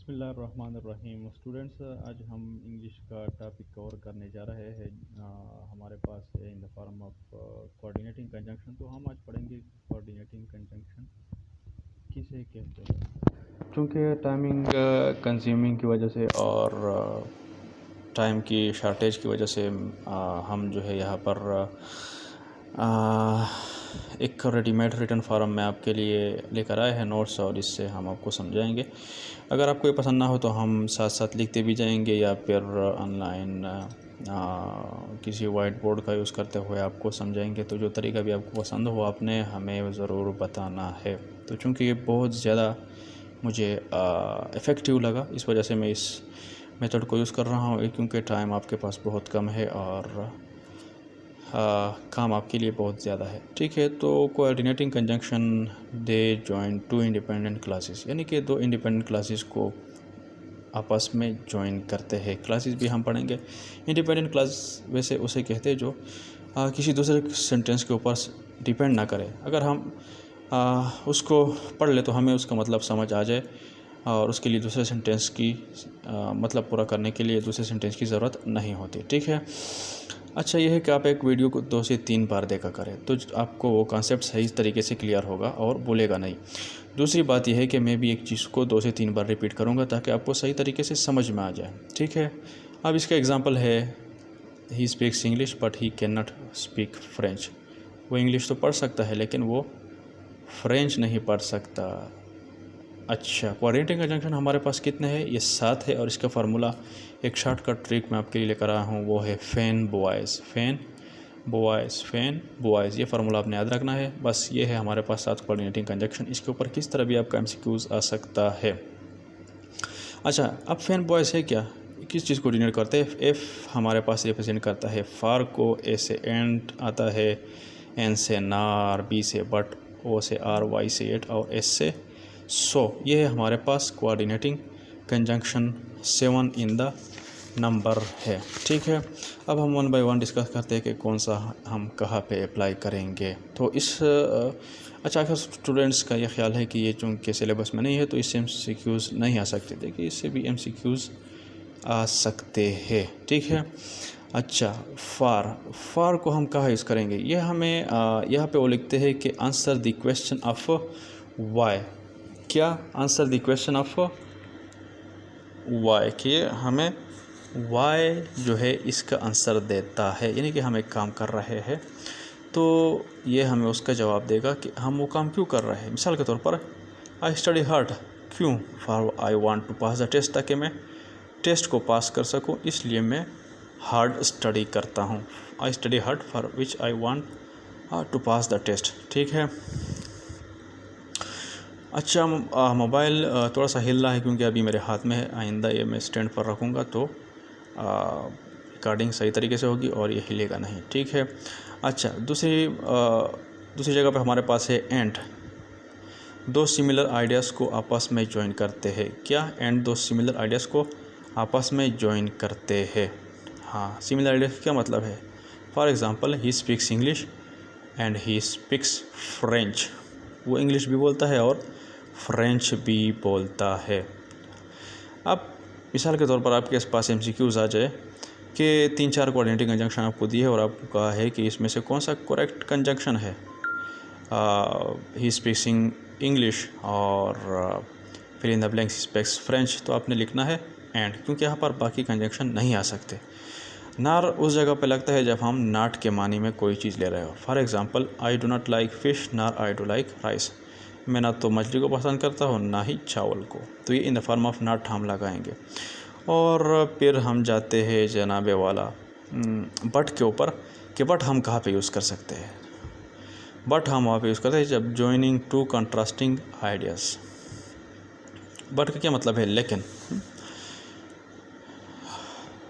बिस्मिल्लाहिर्रहमानिर्रहीम। स्टूडेंट्स, आज हम इंग्लिश का टॉपिक कवर करने जा रहे हैं। हमारे पास है in the form of coordinating conjunction. तो हम आज पढ़ेंगे कोऑर्डिनेटिंग कंजंक्शन किसे कहते हैं। चूँकि टाइमिंग कंज्यूमिंग की वजह से और टाइम की शार्टेज की वजह से हम जो है यहाँ पर एक रेडीमेड रिटर्न फॉर्म में आपके लिए लेकर आए हैं नोट्स, और इससे हम आपको समझाएंगे। अगर आपको ये पसंद ना हो तो हम साथ साथ लिखते भी जाएंगे, या फिर ऑनलाइन किसी वाइट बोर्ड का यूज़ करते हुए आपको समझाएंगे। तो जो तरीका भी आपको पसंद हो आपने हमें ज़रूर बताना है। तो चूँकि ये बहुत ज़्यादा मुझे इफ़ेक्टिव लगा, इस वजह से मैं इस मेथड को यूज़ कर रहा हूँ, क्योंकि टाइम आपके पास बहुत कम है और काम आपके लिए बहुत ज़्यादा है। ठीक है, तो coordinating conjunction they join two independent clauses, यानी कि दो इंडिपेंडेंट क्लासेस को आपस में ज्वाइन करते हैं। क्लासेस भी हम पढ़ेंगे। इंडिपेंडेंट क्लास वैसे उसे कहते हैं जो किसी दूसरे सेंटेंस के ऊपर डिपेंड ना करे। अगर हम उसको पढ़ ले तो हमें उसका मतलब समझ आ जाए, और उसके लिए दूसरे सेंटेंस की मतलब पूरा करने के लिए दूसरे सेंटेंस की ज़रूरत नहीं होती। ठीक है। अच्छा, यह है कि आप एक वीडियो को 2 से 3 बार देखा करें, तो आपको वो कॉन्सेप्ट सही तरीके से क्लियर होगा और भूलेगा नहीं। दूसरी बात यह है कि मैं भी एक चीज़ को 2 से 3 बार रिपीट करूँगा ताकि आपको सही तरीके से समझ में आ जाए। ठीक है। अब इसका एग्ज़ाम्पल है, he speaks English but he can not speak French. वो इंग्लिश तो पढ़ सकता है लेकिन वो फ्रेंच नहीं पढ़ सकता। अच्छा, कोऑर्डिनेटिंग कंजंक्शन हमारे पास कितने हैं? ये 7 है, और इसका फार्मूला एक शॉर्टकट ट्रिक मैं आपके लिए लेकर आया हूँ, वो है फैन बॉयज़। फैन बॉयज़, ये फार्मूला आपने याद रखना है। बस ये है हमारे पास 7 कोऑर्डिनेटिंग कंजंक्शन। इसके ऊपर किस तरह भी आपका एमसीक्यूज़ आ सकता है। अच्छा, अब फैन बॉयज़ है क्या, किस चीज़ को डिनोट करते हैं? एफ़ हमारे पास रिप्रेजेंट करता है फार को, ए से एंड आता है, एन से नार, बी से बट, ओ से आर, वाई से एट, और एस से सो। ये है हमारे पास coordinating conjunction 7 in the number है। ठीक है। अब हम 1 बाय 1 डिस्कस करते हैं कि कौन सा हम कहाँ पे अप्लाई करेंगे। तो इस अच्छा, स्टूडेंट्स का ये ख्याल है कि ये चूँकि सिलेबस में नहीं है तो इससे एमसीक्यूज़ नहीं आ सकते। देखिए, इससे भी एमसीक्यूज़ आ सकते हैं। ठीक है। अच्छा, फार को हम कहाँ यूज़ करेंगे? ये हमें यहाँ पे वो लिखते हैं कि answer the question of why. क्या? Answer the question of why, कि हमें वाई जो है इसका आंसर देता है, यानी कि हम एक काम कर रहे हैं तो ये हमें उसका जवाब देगा कि हम वो काम क्यों कर रहे हैं। मिसाल के तौर पर आई स्टडी हार्ड, क्यों? For I want to pass the test, ताकि मैं टेस्ट को पास कर सकूं, इसलिए मैं हार्ड स्टडी करता हूं। I study hard for which I want to pass the test. ठीक है। अच्छा, मोबाइल थोड़ा सा हिल रहा है क्योंकि अभी मेरे हाथ में है। आइंदा ये मैं स्टैंड पर रखूँगा तो रिकॉर्डिंग सही तरीके से होगी और ये हिलेगा नहीं। ठीक है। अच्छा, दूसरी जगह पे हमारे पास है एंड। दो सिमिलर आइडियाज़ को आपस में ज्वाइन करते हैं। क्या? एंड दो सिमिलर आइडियाज़ को आपस में ज्वाइन करते हैं। हाँ, सिमिलर आइडियाज़ क्या मतलब है? For example, he speaks English and he speaks French. वो इंग्लिश भी बोलता है और फ्रेंच भी बोलता है। अब मिसाल के तौर पर आपके पास एमसीक्यूज़ आ जाए कि 3-4 कोऑर्डिनेटिंग कंजंक्शन आपको दिए और आपको कहा है कि इसमें से कौन सा करेक्ट कंजंक्शन है। ही स्पीकिंग इंग्लिश और फिर in the blanks speaks French, तो आपने लिखना है एंड, क्योंकि यहाँ पर बाकी कंजंक्शन नहीं आ सकते। नार उस जगह पे लगता है जब हम नाट के मानी में कोई चीज़ ले रहे हो। For example, I do not like fish नार आई डो लाइक राइस। मैं ना तो मछली को पसंद करता हूँ ना ही चावल को। तो ये in the form of not हम लगाएंगे। और फिर हम जाते हैं जनाबे वाला बट के ऊपर, कि बट हम कहाँ पे यूज़ कर सकते हैं। बट हम वहाँ पे यूज़ करते हैं जब joining two contrasting ideas. But का क्या मतलब है? लेकिन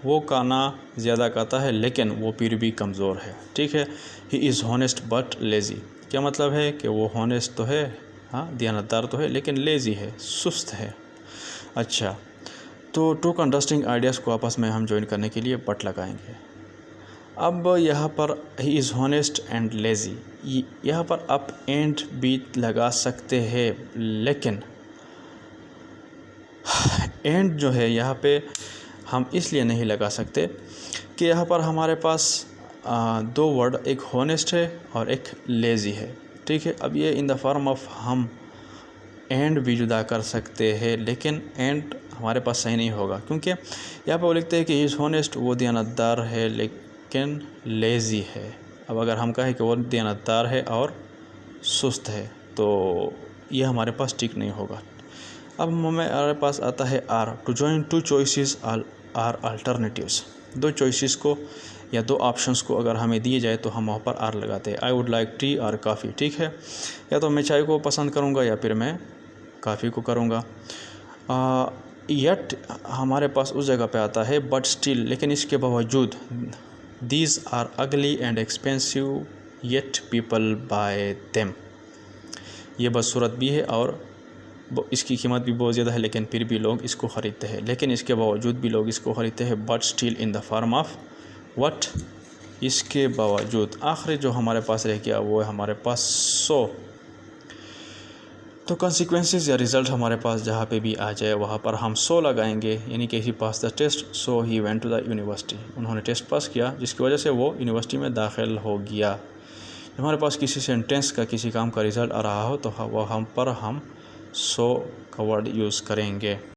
वो गाना ज़्यादा गाता है लेकिन वो फिर भी कमज़ोर है। ठीक है। He is honest but lazy. क्या मतलब है? कि वो हॉनेस्ट तो है, हाँ, दयानतदार तो है, लेकिन लेज़ी है, सुस्त है। अच्छा, तो टू कंट्रास्टिंग आइडियाज़ को आपस में हम ज्वाइन करने के लिए बट लगाएंगे। अब यहाँ पर he is honest and lazy, यहाँ पर अप एंड भी लगा सकते हैं, लेकिन एंड जो है यहाँ पे हम इसलिए नहीं लगा सकते कि यहाँ पर हमारे पास दो वर्ड, एक हॉनेस्ट है और एक लेज़ी है, ठीक है। अब ये इन द फॉर्म ऑफ हम एंड भी जुदा कर सकते हैं, लेकिन एंड हमारे पास सही नहीं होगा, क्योंकि यहाँ पर वो लिखते हैं कि ही इज़ हॉनेस्ट, वो दयानतदार है लेकिन लेज़ी है। अब अगर हम कहें कि वो दयानतदार है और सुस्त है तो ये हमारे पास ठीक नहीं होगा। अब हमारे पास आता है or, to join two choices or alternatives. दो चॉइसेस को या दो ऑप्शंस को अगर हमें दिए जाए तो हम वहाँ पर आर लगाते हैं। आई वुड लाइक टी और कॉफ़ी, ठीक है, या तो मैं चाय को पसंद करूँगा या फिर मैं कॉफ़ी को करूँगा। यट हमारे पास उस जगह पे आता है बट स्टिल, लेकिन इसके बावजूद, these are ugly and expensive yet people buy them. ये बदसूरत भी है और इसकी कीमत भी बहुत ज़्यादा है, लेकिन फिर भी लोग इसको ख़रीदते हैं, लेकिन इसके बावजूद भी लोग इसको ख़रीदते हैं। But still in the form of what, इसके बावजूद। आखिरी जो हमारे पास रह गया वो है हमारे पास सो। तो कॉन्सिक्वेंसेस या रिज़ल्ट हमारे पास जहाँ पे भी आ जाए वहाँ पर हम सो लगाएंगे, यानी कि he pass the test so he went to the university. उन्होंने टेस्ट पास किया जिसकी वजह से वो यूनिवर्सिटी में दाखिल हो गया। हमारे पास किसी सेंटेंस का, किसी काम का रिज़ल्ट आ रहा हो तो वह हम सो का वर्ड यूज़ करेंगे।